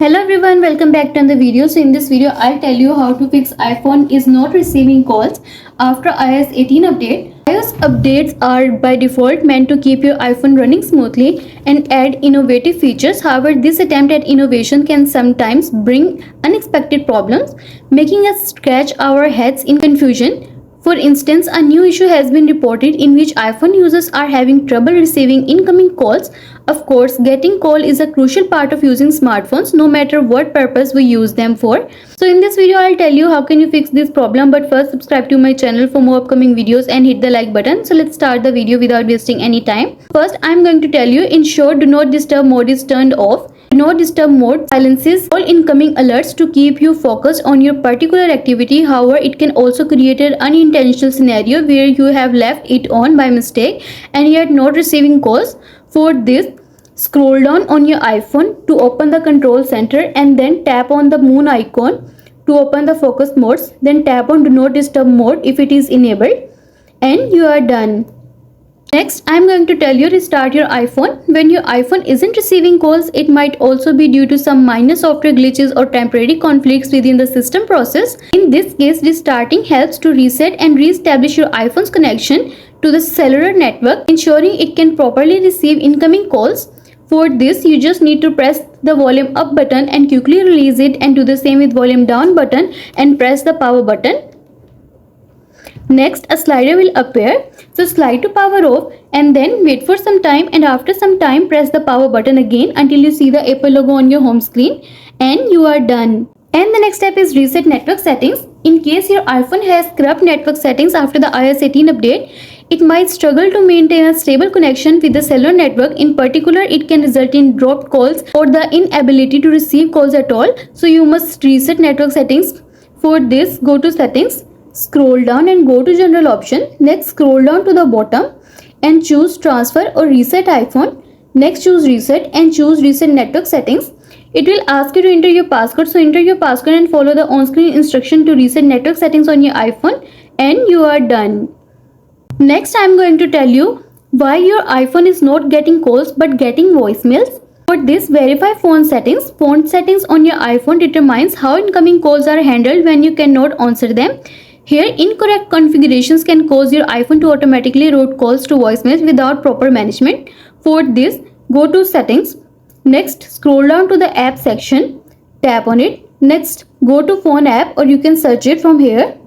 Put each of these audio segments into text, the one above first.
Hello everyone, welcome back to another video. So in this video, I'll tell you how to fix iPhone is not receiving calls after iOS 18 update. iOS updates are by default meant to keep your iPhone running smoothly and add innovative features. However, this attempt at innovation can sometimes bring unexpected problems, making us scratch our heads in confusion. For instance, a new issue has been reported in which iPhone users are having trouble receiving incoming calls. Of course, getting call is a crucial part of using smartphones no matter what purpose we use them for. So in this video, I'll tell you how can you fix this problem, but first subscribe to my channel for more upcoming videos and hit the like button. So let's start the video without wasting any time. First, I'm going to tell you ensure do not disturb mode is turned off. Do not disturb mode silences all incoming alerts to keep you focused on your particular activity. However, it can also create an unintentional scenario where you have left it on by mistake and yet not receiving calls. For this, scroll down on your iPhone to open the control center and then tap on the moon icon to open the focus modes. Then tap on do not disturb mode if it is enabled and you are done. Next, I am going to tell you restart your iPhone. When your iPhone isn't receiving calls, it might also be due to some minor software glitches or temporary conflicts within the system process. In this case, restarting helps to reset and re-establish your iPhone's connection to the cellular network, ensuring it can properly receive incoming calls. For this, you just need to press the volume up button and quickly release it, and do the same with volume down button and press the power button. Next, a slider will appear. So slide to power off and then wait for some time, and after some time press the power button again until you see the Apple logo on your home screen and you are done. And the next step is reset network settings. In case your iPhone has corrupt network settings after the iOS 18 update, it might struggle to maintain a stable connection with the cellular network. In particular, it can result in dropped calls or the inability to receive calls at all. So you must reset network settings. For this, go to settings, scroll down and go to general option. Next, scroll down to the bottom and choose transfer or reset iPhone. Next, choose reset and choose reset network settings. It will ask you to enter your passcode. So enter your passcode and follow the on-screen instruction to reset network settings on your iPhone and you are done. Next, I am going to tell you why your iPhone is not getting calls but getting voicemails. For this, verify phone settings. Phone settings on your iPhone determines how incoming calls are handled when you cannot answer them. Here, incorrect configurations can cause your iPhone to automatically route calls to voicemails without proper management. For this, go to settings. Next, scroll down to the app section. Tap on it. Next, go to phone app or you can search it from here.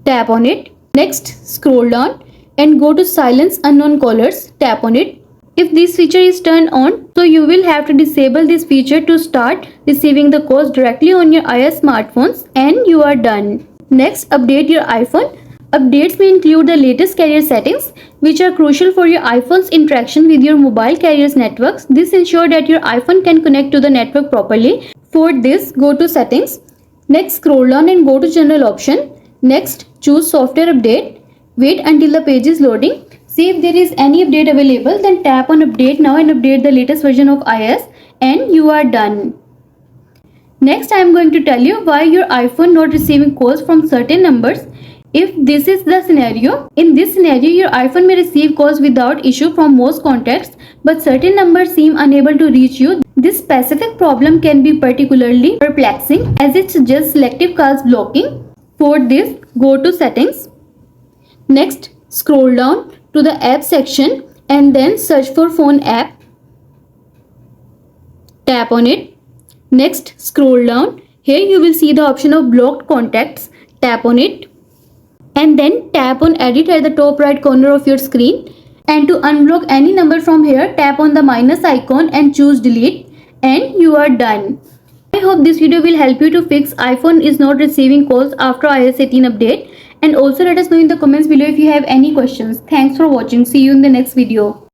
Tap on it. Next, scroll down and go to silence unknown callers. Tap on it. If this feature is turned on, so you will have to disable this feature to start receiving the calls directly on your iOS smartphones and you are done. Next, update your iPhone. Updates may include the latest carrier settings, which are crucial for your iPhone's interaction with your mobile carrier's networks. This ensures that your iPhone can connect to the network properly. For this, go to settings. Next, scroll down and go to general option. Next, choose software update. Wait until the page is loading. See if there is any update available, then tap on update now and update the latest version of iOS and you are done. Next, I am going to tell you why your iPhone not receiving calls from certain numbers. If this is the scenario, in this scenario your iPhone may receive calls without issue from most contacts, but certain numbers seem unable to reach you. This specific problem can be particularly perplexing as it suggests selective calls blocking. For this, go to settings. Next, scroll down to the app section and then search for phone app. Tap on it. Next, scroll down. Here you will see the option of blocked contacts. Tap on it and then tap on edit at the top right corner of your screen. And to unblock any number from here, tap on the minus icon and choose delete and you are done. I hope this video will help you to fix iPhone is not receiving calls after iOS 18 update. And also let us know in the comments below if you have any questions. Thanks for watching. See you in the next video.